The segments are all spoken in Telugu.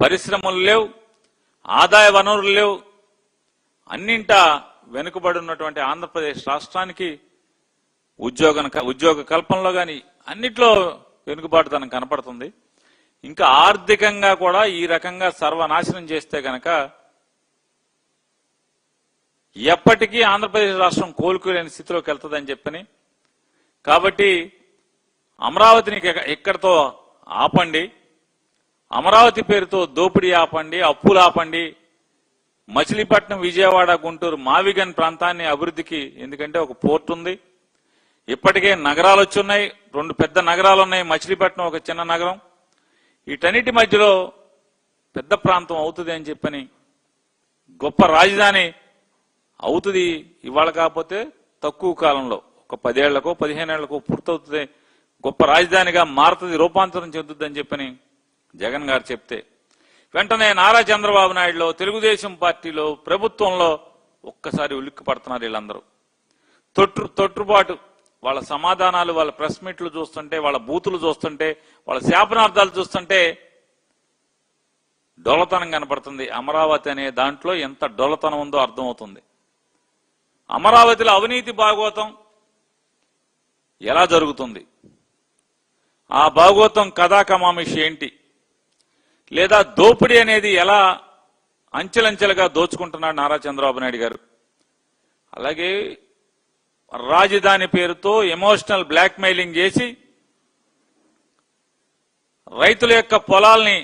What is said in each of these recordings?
పరిశ్రమలు లేవు, ఆదాయ వనరులు లేవు. అన్నింటా వెనుకబడి ఉన్నటువంటి ఆంధ్రప్రదేశ్ రాష్ట్రానికి ఉద్యోగ కల్పనలో కానీ అన్నిట్లో వెనుకబాటుతనం కనపడుతుంది. ఇంకా ఆర్థికంగా కూడా ఈ రకంగా సర్వనాశనం చేస్తే గనక ఎప్పటికీ ఆంధ్రప్రదేశ్ రాష్ట్రం కోలుకోలేని స్థితిలోకి వెళ్తుందని చెప్పని, కాబట్టి అమరావతిని ఇక్కడితో ఆపండి, అమరావతి పేరుతో దోపిడీ ఆపండి, అప్పులు ఆపండి, మచిలీపట్నం, విజయవాడ, గుంటూరు, మావిగన్ ప్రాంతాన్ని అభివృద్ధికి, ఎందుకంటే ఒక పోర్ట్ ఉంది, ఇప్పటికే నగరాలు వచ్చున్నాయి, 2 పెద్ద నగరాలు ఉన్నాయి, మచిలీపట్నం ఒక చిన్న నగరం, వీటన్నిటి మధ్యలో పెద్ద ప్రాంతం అవుతుంది అని చెప్పని, గొప్ప రాజధాని అవుతుంది. ఇవాళ కాకపోతే తక్కువ కాలంలో ఒక 10 ఏళ్లకో 15 ఏళ్లకో పూర్తవుతుంది, గొప్ప రాజధానిగా మారుతుంది, రూపాంతరం చెందుతుంది అని చెప్పని జగన్ గారు చెప్తే వెంటనే నారా చంద్రబాబు నాయుడులో, తెలుగుదేశం పార్టీలో, ప్రభుత్వంలో ఒక్కసారి ఉలిక్కి పడుతున్నారు వీళ్ళందరూ. తొట్టుబాటు వాళ్ళ సమాధానాలు, వాళ్ళ ప్రెస్ మీట్లు చూస్తుంటే, వాళ్ళ బూతులు చూస్తుంటే, వాళ్ళ శాపనార్థాలు చూస్తుంటే డొల్లతనం కనపడుతుంది. అమరావతి అనే దాంట్లో ఎంత డొల్లతనం ఉందో అర్థమవుతుంది. అమరావతిలో అవినీతి భాగవతం ఎలా జరుగుతుంది, ఆ భాగవతం కథాకమామిషి ఏంటి, లేదా దోపిడీ అనేది ఎలా అంచెలంచెలుగా దోచుకుంటున్నాడు నారా చంద్రబాబు నాయుడు గారు. అలాగే రాజధాని పేరుతో ఎమోషనల్ బ్లాక్మెయిలింగ్ చేసి రైతుల యొక్క పొలాల్ని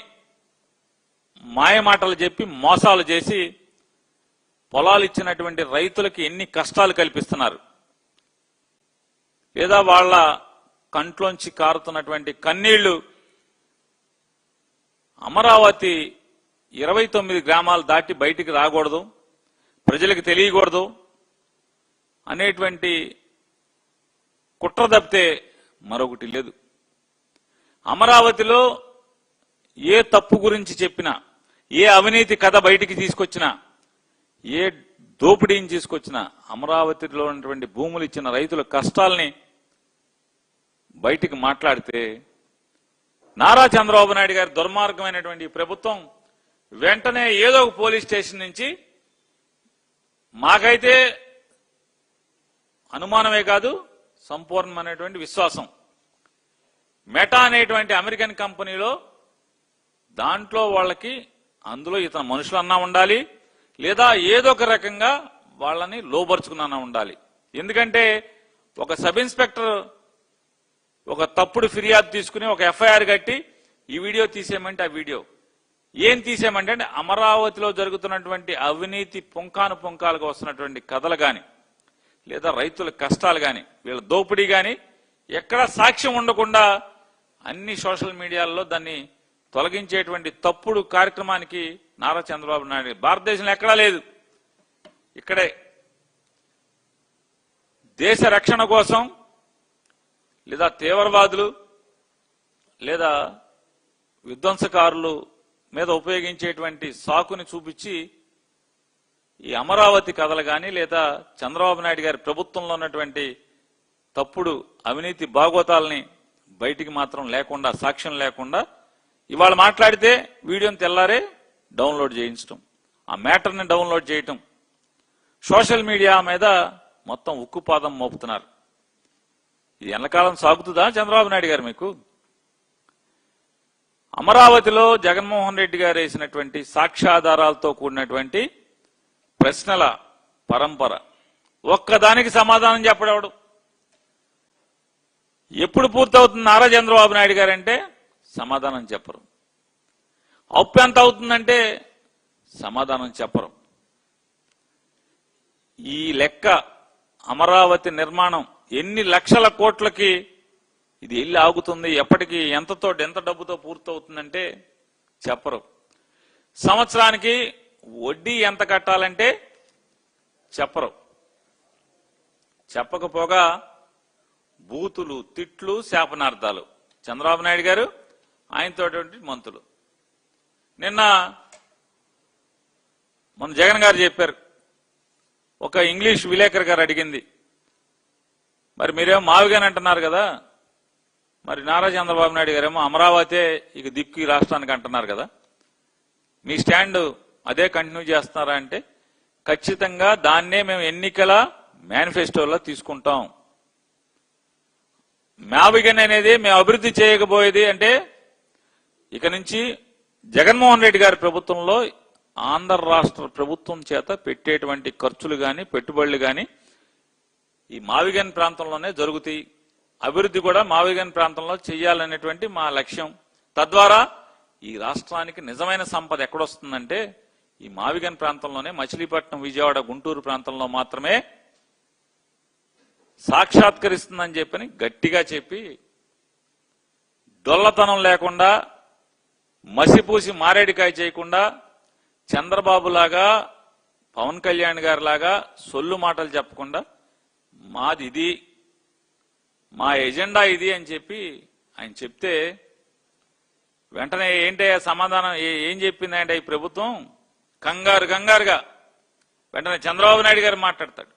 మాయమాటలు చెప్పి మోసాలు చేసి పొలాలు ఇచ్చినటువంటి రైతులకి ఎన్ని కష్టాలు కల్పిస్తున్నారు, లేదా వాళ్ళ కంట్లోంచి కారుతున్నటువంటి కన్నీళ్లు. అమరావతి 29 గ్రామాలు దాటి బయటికి రాకూడదు, ప్రజలకు తెలియకూడదు అనేటువంటి కుట్ర తప్పితే మరొకటి లేదు. అమరావతిలో ఏ తప్పు గురించి చెప్పినా, ఏ అవినీతి కథ బయటికి తీసుకొచ్చినా, ఏ దోపిడీని తీసుకొచ్చినా, అమరావతిలో ఉన్నటువంటి భూములు ఇచ్చిన రైతుల కష్టాల్ని బయటికి మాట్లాడితే నారా చంద్రబాబు నాయుడు గారి దుర్మార్గమైనటువంటి ప్రభుత్వం వెంటనే ఏదో ఒక పోలీస్ స్టేషన్ నుంచి, మాకైతే అనుమానమే కాదు సంపూర్ణమైనటువంటి విశ్వాసం, మెటా అనేటువంటి అమెరికన్ కంపెనీలో దాంట్లో వాళ్ళకి అందులో ఇతను మనుషులన్నా ఉండాలి, లేదా ఏదో ఒక రకంగా వాళ్ళని లోబరుచుకున్నా ఉండాలి. ఎందుకంటే ఒక సబ్ ఇన్స్పెక్టర్ ఒక తప్పుడు ఫిర్యాదు తీసుకుని ఒక ఎఫ్ఐఆర్ కట్టి ఈ వీడియో తీసేయమంటే ఆ వీడియో ఏం తీసేయమంటే అమరావతిలో జరుగుతున్నటువంటి అవినీతి పుంకాలుగా వస్తున్నటువంటి కథలు కానీ, లేదా రైతుల కష్టాలు కానీ, వీళ్ళ దోపిడీ కానీ ఎక్కడా సాక్ష్యం ఉండకుండా అన్ని సోషల్ మీడియాల్లో దాన్ని తొలగించేటువంటి తప్పుడు కార్యక్రమానికి నారా చంద్రబాబు నాయుడు భారతదేశంలో ఎక్కడా లేదు. ఇక్కడే దేశ రక్షణ కోసం, లేదా తీవ్రవాదులు లేదా విధ్వంసకారులు మీద ఉపయోగించేటువంటి సాకుని చూపించి ఈ అమరావతి కథలు కానీ, లేదా చంద్రబాబు నాయుడు గారి ప్రభుత్వంలో ఉన్నటువంటి తప్పుడు అవినీతి భాగవతాలని బయటికి మాత్రం లేకుండా, సాక్ష్యం లేకుండా ఇవాళ మాట్లాడితే వీడియోని తెల్లారే డౌన్లోడ్ చేయించడం, ఆ మ్యాటర్ని డౌన్లోడ్ చేయటం, సోషల్ మీడియా మీద మొత్తం ఉక్కుపాదం మోపుతున్నారు. ఇది ఎన్నకాలం సాగుతుందా చంద్రబాబు నాయుడు గారు మీకు? అమరావతిలో జగన్మోహన్ రెడ్డి గారు వేసినటువంటి సాక్ష్యాధారాలతో కూడినటువంటి ప్రశ్నల పరంపర, ఒక్కదానికి సమాధానం చెప్పడవడు. ఎప్పుడు పూర్తవుతుంది నారా చంద్రబాబు నాయుడు గారంటే సమాధానం చెప్పరు. అప్పు ఎంత అవుతుందంటే సమాధానం చెప్పరు. ఈ లెక్క అమరావతి నిర్మాణం ఎన్ని లక్షల కోట్లకి ఇది వెళ్ళి ఆగుతుంది, ఎప్పటికీ ఎంత డబ్బుతో పూర్తవుతుందంటే చెప్పరు. సంవత్సరానికి వడ్డీ ఎంత కట్టాలంటే చెప్పరు. చెప్పకపోగా బూతులు, తిట్లు, శాపనార్థాలు. చంద్రబాబు నాయుడు గారు, ఆయనతో మంత్రులు. నిన్న మన జగన్ గారు చెప్పారు, ఒక ఇంగ్లీష్ విలేకరు గారు అడిగింది, మరి మీరేమో మావిగాని అంటున్నారు కదా, మరి నారా చంద్రబాబు నాయుడు గారేమో అమరావతి ఇక దిక్కు రాష్ట్రానికి అంటున్నారు కదా, మీ స్టాండ్ అదే కంటిన్యూ చేస్తున్నారా అంటే ఖచ్చితంగా దాన్నే మేము ఎన్నికల మేనిఫెస్టోలో తీసుకుంటాం. మావిగన్ అనేది మేము అభివృద్ధి చేయకపోయేది అంటే ఇక నుంచి జగన్మోహన్ రెడ్డి గారి ప్రభుత్వంలో ఆంధ్ర రాష్ట్ర ప్రభుత్వం చేత పెట్టేటువంటి ఖర్చులు గాని పెట్టుబడులు గాని ఈ మావిగన్ ప్రాంతంలోనే జరుగుతాయి. అభివృద్ధి కూడా మావిగన్ ప్రాంతంలో చేయాలనేటువంటి మా లక్ష్యం. తద్వారా ఈ రాష్ట్రానికి నిజమైన సంపద ఎక్కడొస్తుందంటే ఈ మావిగన్ ప్రాంతంలోనే, మచిలీపట్నం, విజయవాడ, గుంటూరు ప్రాంతంలో మాత్రమే సాక్షాత్కరిస్తుందని చెప్పని గట్టిగా చెప్పి డొల్లతనం లేకుండా, మసిపూసి మారేడికాయ చేయకుండా, చంద్రబాబు లాగా, పవన్ కళ్యాణ్ గారి లాగా సొల్లు మాటలు చెప్పకుండా మాది ఇది, మా ఎజెండా ఇది అని చెప్పి ఆయన చెప్తే వెంటనే ఏంటయ్యా సమాధానం ఏం చెప్పిందంటే ఈ ప్రభుత్వం కంగారుగా వెంటనే చంద్రబాబు నాయుడు గారు మాట్లాడతాడు.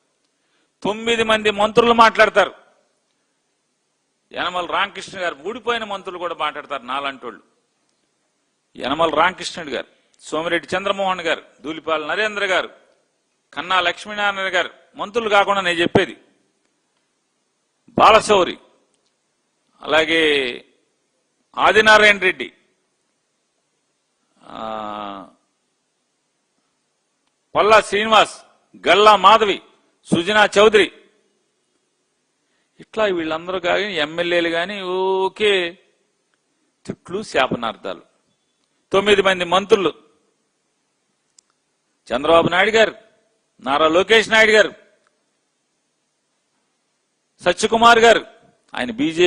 9 మంది మంత్రులు మాట్లాడతారు. యనమల రామకృష్ణ గారు, ఊడిపోయిన మంత్రులు కూడా మాట్లాడతారు. నాలంటోళ్ళు యనమల రామకృష్ణుడు గారు, సోమిరెడ్డి చంద్రమోహన్ గారు, ధూళిపాల నరేంద్ర గారు, కన్నా లక్ష్మీనారాయణ గారు, మంత్రులు కాకుండా నేను చెప్పేది బాలశౌరి, అలాగే ఆదినారాయణ రెడ్డి, పల్లా శ్రీనివాస్, గల్లా మాధవి, సుజనా చౌదరి, ఇట్లా వీళ్ళందరూ కానీ ఎమ్మెల్యేలు కానీ ఓకే తిట్లు శాపనార్థాలు. 9 మంది మంత్రులు, చంద్రబాబు నాయుడు గారు, నారా లోకేష్ నాయుడు గారు, సత్యకుమార్ గారు, ఆయన బీజేపీ